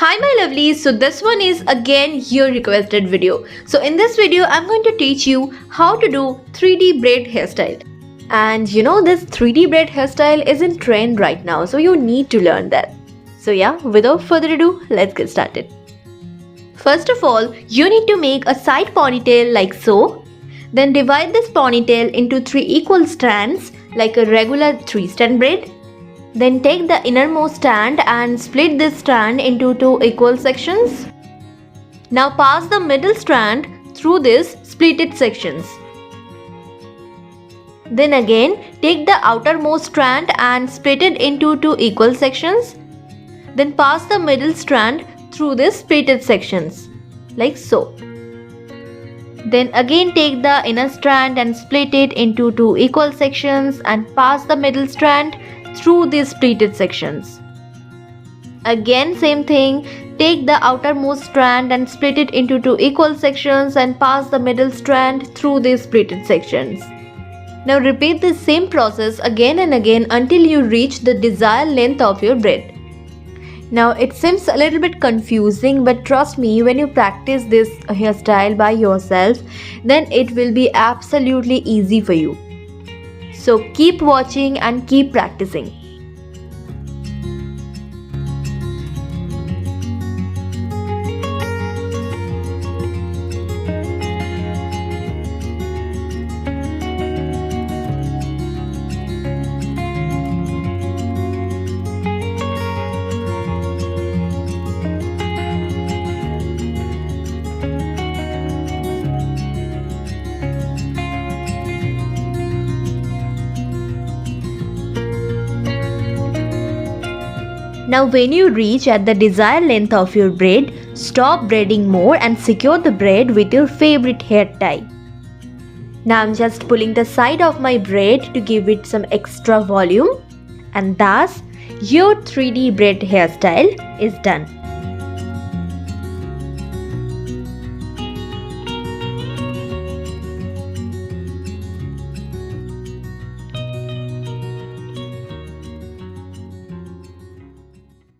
Hi my lovelies, so this one is again your requested video. So in this video I'm going to teach you how to do 3D braid hairstyle. And you know this 3D braid hairstyle is in trend right now, so you need to learn that. So yeah, without further ado, let's get started. First of all, you need to make a side ponytail like so. Then divide this ponytail into 3 equal strands like a regular 3-strand braid. Then take the innermost strand and split this strand into 2 equal sections. Now pass the middle strand through these splitted sections. Then again take the outermost strand and split it into 2 equal sections. Then pass the middle strand through these splitted sections like so. Then again take the inner strand and split it into 2 equal sections and pass the middle strand through these splitted sections. Again same thing, take the outermost strand and split it into 2 equal sections and pass the middle strand through these splitted sections. Now repeat this same process again and again until you reach the desired length of your braid. Now it seems a little bit confusing, but trust me, when you practice this hairstyle by yourself, then it will be absolutely easy for you. So keep watching and keep practicing. Now when you reach at the desired length of your braid, stop braiding more and secure the braid with your favorite hair tie. Now I'm just pulling the side of my braid to give it some extra volume, and thus your 3D braid hairstyle is done.